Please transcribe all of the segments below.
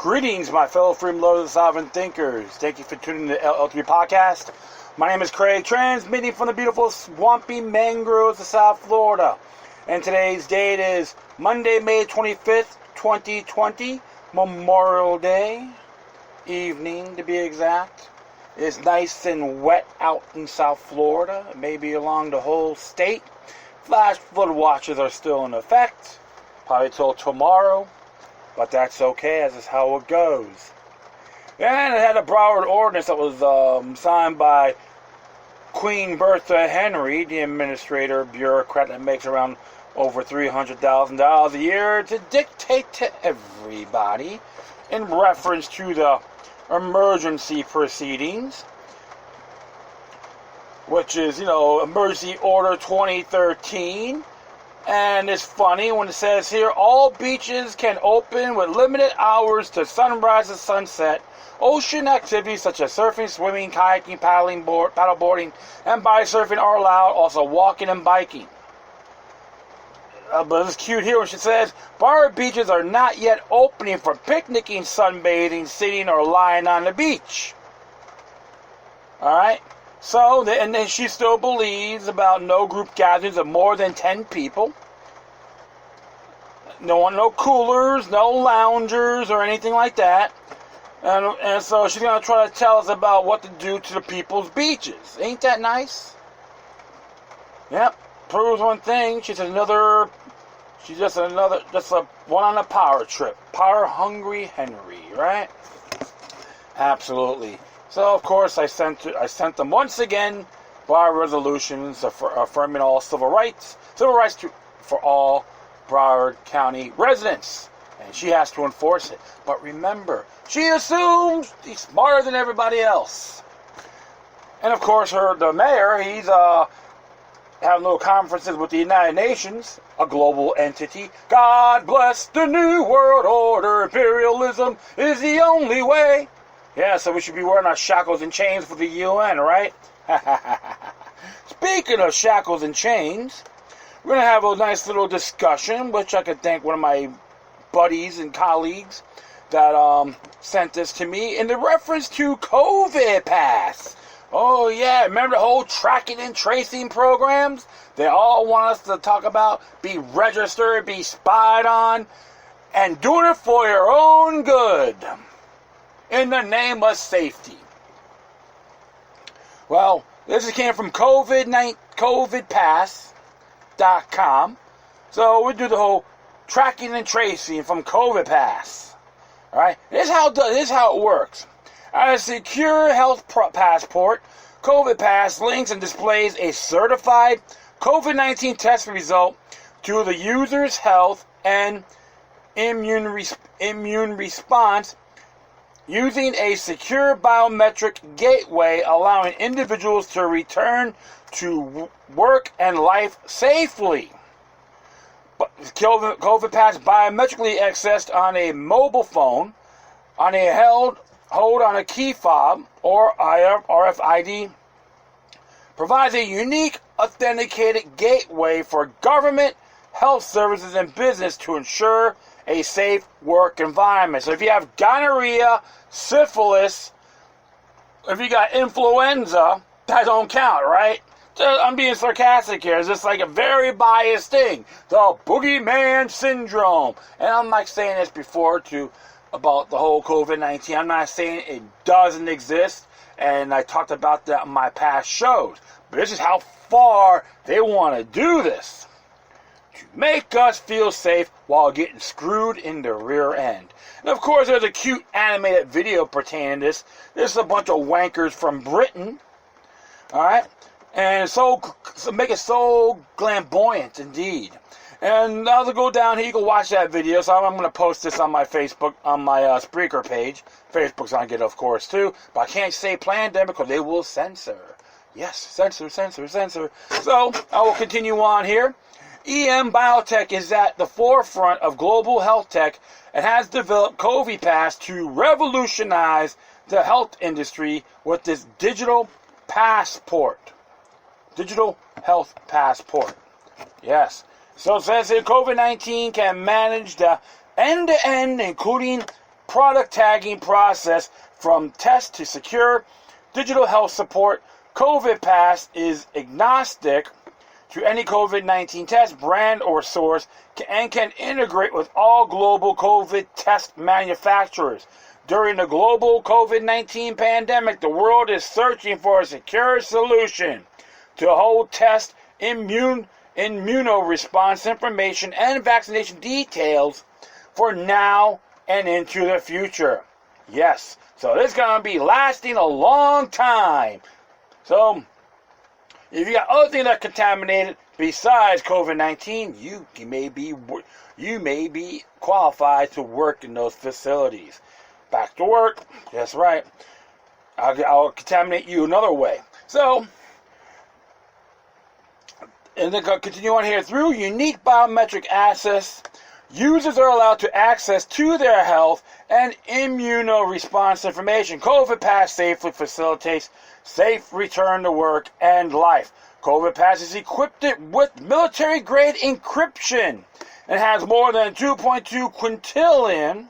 Greetings, my fellow freedom lovers and sovereign thinkers. Thank you for tuning in to the LL3 podcast. My name is Craig, transmitting from the beautiful swampy mangroves of South Florida. And today's date is Monday, May 25th, 2020, Memorial Day evening to be exact. It's nice and wet out in South Florida, maybe along the whole state. Flash flood watches are still in effect, probably till tomorrow. But that's okay, as is how it goes. And it had a Broward ordinance that was signed by Queen Bertha Henry, the administrator bureaucrat that makes around over $300,000 a year, to dictate to everybody in reference to the emergency proceedings, which is, Emergency Order 2013. And it's funny when it says here, all beaches can open with limited hours to sunrise and sunset. Ocean activities such as surfing, swimming, kayaking, paddleboarding, and bike surfing are allowed. Also walking and biking. But it's cute here when she says, Broward beaches are not yet opening for picnicking, sunbathing, sitting, or lying on the beach. Alright? So, and then she still believes about no group gatherings of more than 10 people. No coolers, no loungers, or anything like that. And so she's going to try to tell us about what to do to the people's beaches. Ain't that nice? Yep. Proves one thing. She's just a one on a power trip. Power hungry Henry, right? Absolutely. So, of course, I sent them once again by resolutions affirming all civil rights for all Broward County residents. And she has to enforce it. But remember, she assumes he's smarter than everybody else. And, of course, the mayor, he's having little conferences with the United Nations, a global entity. God bless the New World Order. Imperialism is the only way. Yeah, so we should be wearing our shackles and chains for the UN, right? Speaking of shackles and chains, we're going to have a nice little discussion, which I could thank one of my buddies and colleagues that sent this to me in the reference to COVI-PASS. Oh, yeah, remember the whole tracking and tracing programs? They all want us to talk about, be registered, be spied on, and doing it for your own good. In the name of safety. Well, this came from COVI-PASS.com. So we do the whole tracking and tracing from COVI-PASS. Alright? This is how it works. As a secure health passport, COVI-PASS links and displays a certified COVID-19 test result to the user's health and immune response using a secure biometric gateway, allowing individuals to return to work and life safely. But COVI-PASS biometrically accessed on a mobile phone, on a hold on a key fob or RFID, provides a unique authenticated gateway for government, health services, and business to ensure a safe work environment. So if you have gonorrhea, syphilis, if you got influenza, that don't count, right? I'm being sarcastic here. It's just like a very biased thing. The boogeyman syndrome. And I'm not saying this before about the whole COVID-19. I'm not saying it doesn't exist. And I talked about that in my past shows. But this is how far they want to do this. To make us feel safe while getting screwed in the rear end. And of course, there's a cute animated video pertaining to this. This is a bunch of wankers from Britain. Alright? And so make it so flamboyant indeed. And I'll go down here, you can watch that video. So I'm going to post this on my Facebook, on my Spreaker page. Facebook's on it, of course, too. But I can't say pandemic because they will censor. Yes, censor. So I will continue on here. EM Biotech is at the forefront of global health tech and has developed COVI-PASS to revolutionize the health industry with this digital passport. Digital health passport. Yes. So it says here COVID-19 can manage the end-to-end, including product tagging process from test to secure digital health support. COVI-PASS is agnostic to any COVID-19 test, brand, or source, and can integrate with all global COVID test manufacturers. During the global COVID-19 pandemic, the world is searching for a secure solution to hold test immunoresponse information and vaccination details for now and into the future. Yes, so this is going to be lasting a long time. So, if you got other things that are contaminated besides COVID-19, you may be qualified to work in those facilities. Back to work. That's right. I'll contaminate you another way. So, and then continue on here. Through unique biometric access, users are allowed to access to their health and immunoresponse information. COVI-PASS safely facilitates safe return to work and life. COVI-PASS is equipped with military-grade encryption and has more than 2.2 quintillion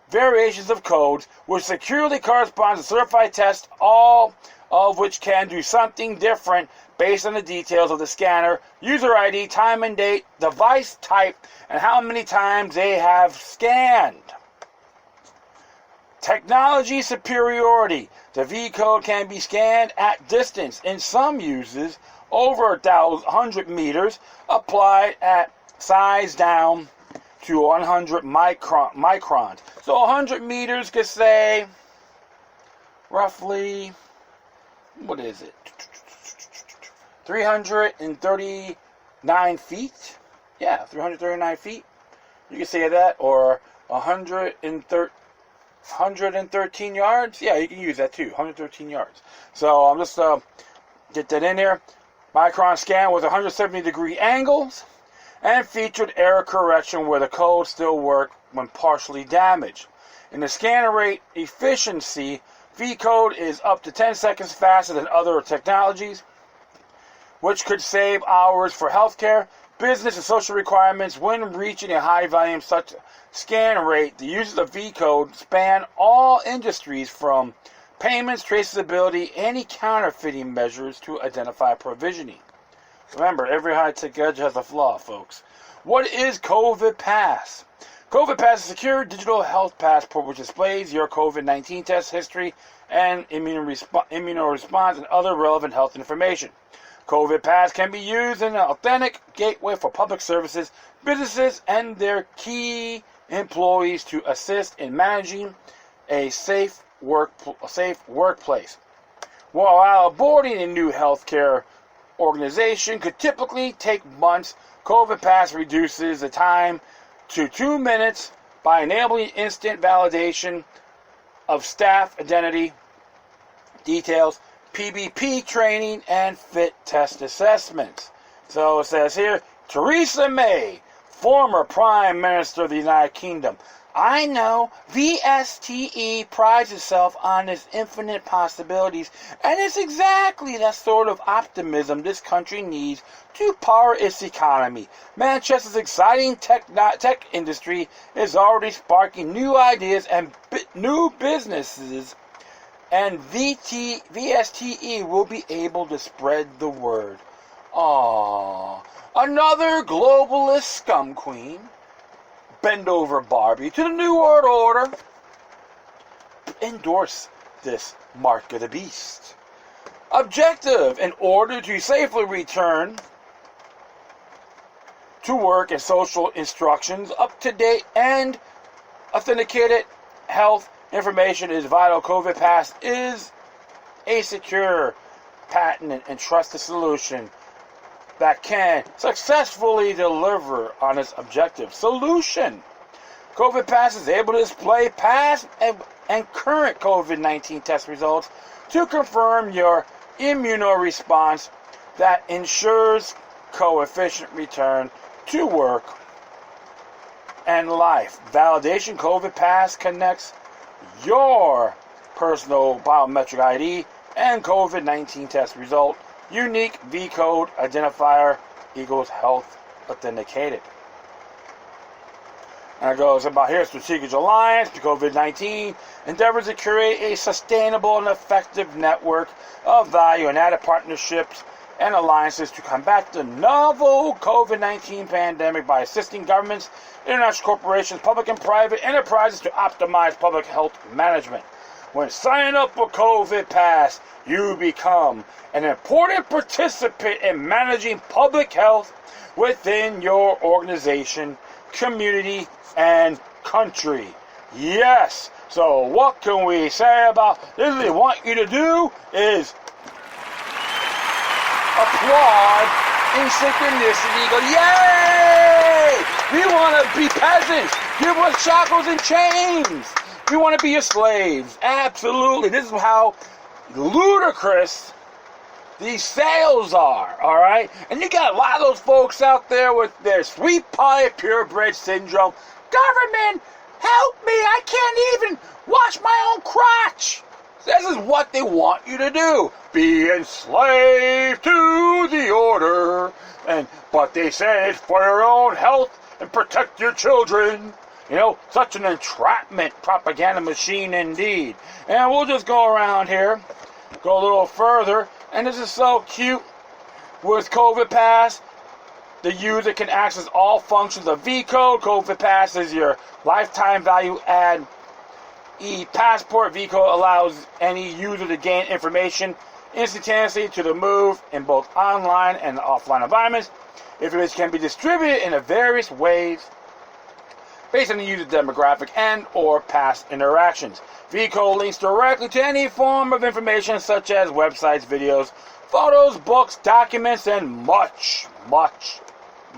variations of codes, which securely corresponds to certified tests, all of which can do something different based on the details of the scanner, user ID, time and date, device type, and how many times they have scanned. Technology superiority. The V code can be scanned at distance. In some uses, over 100 meters, applied at size down to 100 microns. So 100 meters could say roughly, what is it? 339 feet. Yeah, 339 feet. You can say that, or 113 yards. Yeah, you can use that too. 113 yards. So I'm just get that in there. Micron scan with 170-degree angles and featured error correction where the code still worked when partially damaged. In the scanner rate efficiency, V code is up to 10 seconds faster than other technologies, which could save hours for healthcare, business, and social requirements when reaching a high volume such scan rate. The uses of V code span all industries from payments, traceability, any counterfeiting measures to identify provisioning. Remember, every high-tech edge has a flaw, folks. What is COVI-PASS? COVI-PASS is a secure digital health passport which displays your COVID-19 test history and immunoresponse and other relevant health information. COVI-PASS can be used as an authentic gateway for public services, businesses, and their key employees to assist in managing a safe workplace. While boarding a new healthcare organization could typically take months, COVI-PASS reduces the time to 2 minutes by enabling instant validation of staff identity details, PBP training, and fit test assessments. So it says here, Theresa May, former Prime Minister of the United Kingdom. I know VSTE prides itself on its infinite possibilities, and it's exactly that sort of optimism this country needs to power its economy. Manchester's exciting tech industry is already sparking new ideas and new businesses, and VSTE will be able to spread the word. Aww. Another globalist scum queen. Bend over Barbie to the New World Order. Endorse this mark of the beast. Objective: in order to safely return to work and social instructions, up-to-date and authenticated health information is vital. COVI-PASS is a secure, patented, and trusted solution that can successfully deliver on its objective. Solution: COVI-PASS is able to display past and current COVID-19 test results to confirm your immunoresponse that ensures coefficient return to work and life. Validation: COVI-PASS connects your personal biometric ID and COVID-19 test result. Unique V code identifier equals health authenticated. And it goes about here, strategic alliance to COVID-19 endeavors to create a sustainable and effective network of value and added partnerships and alliances to combat the novel COVID-19 pandemic by assisting governments, international corporations, public and private enterprises to optimize public health management. When signing up for COVI-PASS, you become an important participant in managing public health within your organization, community, and country. Yes. So what can we say about this? What they want you to do is applaud in synchronicity. Go, yay! We want to be peasants. Give us shackles and chains. We want to be your slaves. Absolutely. This is how ludicrous these sales are, all right? And you got a lot of those folks out there with their sweet pie purebred syndrome. Government, help me. I can't even wash my own crotch. This is what they want you to do. Be enslaved to the order. But they say it's for your own health and protect your children. You know, such an entrapment propaganda machine indeed. And we'll just go around here, go a little further. And this is so cute. With COVI-PASS, the user can access all functions of V-Code. COVI-PASS is your lifetime value add e-passport. V-Code allows any user to gain information instantaneously to the move in both online and offline environments. Information can be distributed in various ways based on the user demographic and or past interactions. V-Code links directly to any form of information such as websites, videos, photos, books, documents, and much, much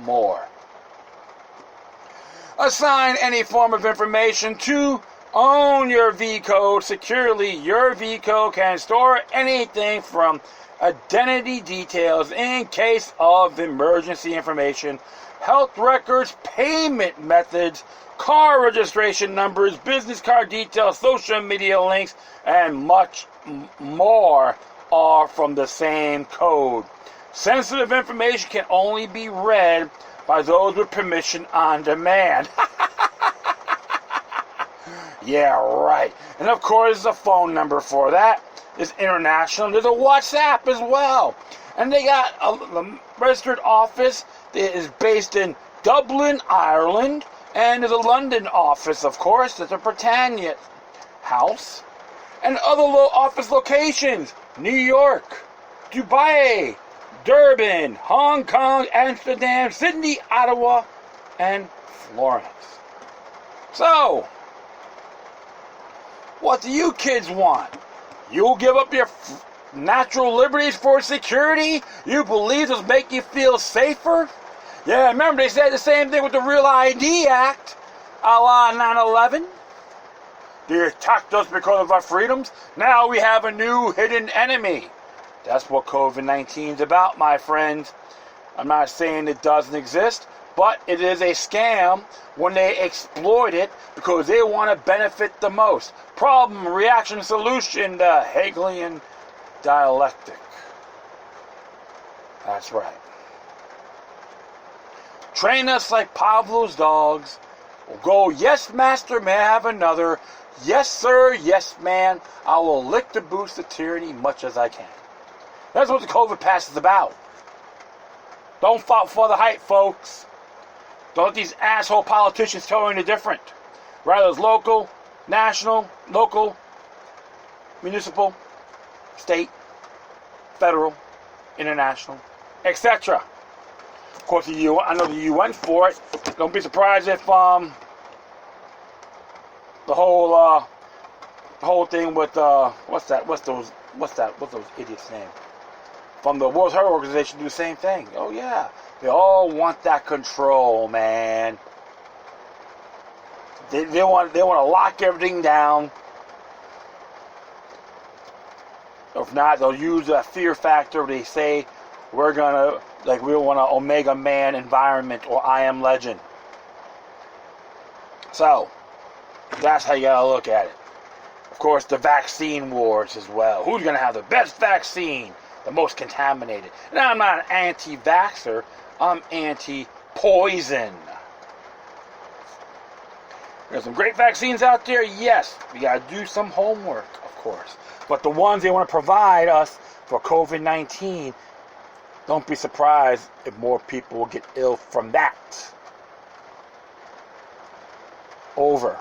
more. Assign any form of information to own your V-Code securely. Your V-Code can store anything from identity details in case of emergency information, health records, payment methods, car registration numbers, business card details, social media links, and much more are from the same code. Sensitive information can only be read by those with permission on demand. Yeah, right. And of course, there's a phone number for that. There's international. There's a WhatsApp as well. And they got a registered office that is based in Dublin, Ireland. And there's a London office, of course. There's a Britannia house. And other office locations. New York, Dubai, Durban, Hong Kong, Amsterdam, Sydney, Ottawa, and Florence. So, what do you kids want? You'll give up your natural liberties for security? You believe this will make you feel safer? Yeah, remember they said the same thing with the Real ID Act, a la 9/11. They attacked us because of our freedoms. Now we have a new hidden enemy. That's what COVID-19 is about, my friends. I'm not saying it doesn't exist, but it is a scam when they exploit it because they want to benefit the most. Problem, reaction, solution, the Hegelian dialectic. That's right. Train us like Pavlov's dogs. We'll go, yes, master, may I have another? Yes, sir, yes, man. I will lick the boots of tyranny much as I can. That's what the COVI-PASS is about. Don't fall for the hype, folks. Don't let these asshole politicians tell you any different. Rather, it's local, national, local, municipal, state, federal, international, etc. Of course, the UN, I know the UN for it. Don't be surprised if the whole thing with what's those idiots' name? From the World Health Organization do the same thing. Oh yeah, they all want that control, man. They want to lock everything down. If not, they'll use that fear factor. They say we want an Omega Man environment or I Am Legend. So that's how you gotta look at it. Of course, the vaccine wars as well. Who's gonna have the best vaccine? The most contaminated. Now, I'm not an anti-vaxxer. I'm anti-poison. There's some great vaccines out there. Yes, we got to do some homework, of course. But the ones they want to provide us for COVID-19, don't be surprised if more people will get ill from that. Over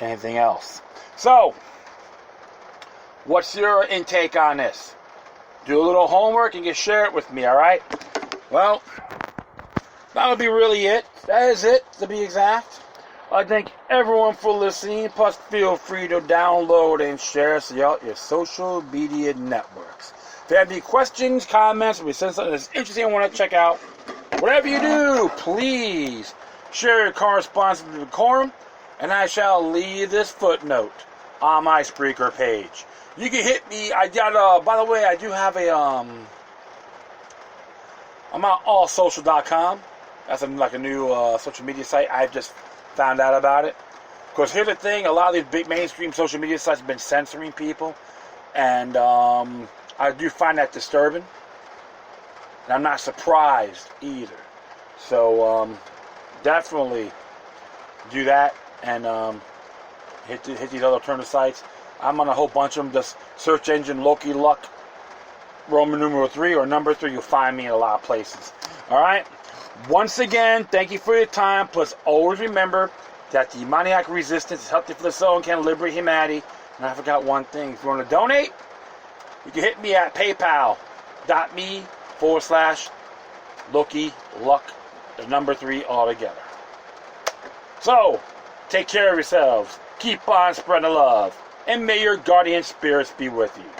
anything else. So, what's your intake on this? Do a little homework and share it with me, alright? Well, that would be really it. That is it, to be exact. I thank everyone for listening. Plus, feel free to download and share us throughout your social media networks. If you have any questions, comments, or if you send something that's interesting and want to check out, whatever you do, please share your correspondence with decorum, and I shall leave this footnote on my Spreaker page. You can hit me. I got. By the way, I do have a. I'm on allsocial.com. That's like a new social media site. I've just found out about it. Because here's the thing: a lot of these big mainstream social media sites have been censoring people, and I do find that disturbing. And I'm not surprised either. So definitely do that and hit these other alternative sites. I'm on a whole bunch of them. Just search engine Loki Luck Roman numeral 3 or number 3. You'll find me in a lot of places. Alright? Once again, thank you for your time. Plus, always remember that the demoniac resistance is healthy for the soul and can liberate humanity. And I forgot one thing. If you want to donate, you can hit me at paypal.me/Loki Luck, the number 3 altogether. So, take care of yourselves. Keep on spreading love. And may your guardian spirits be with you.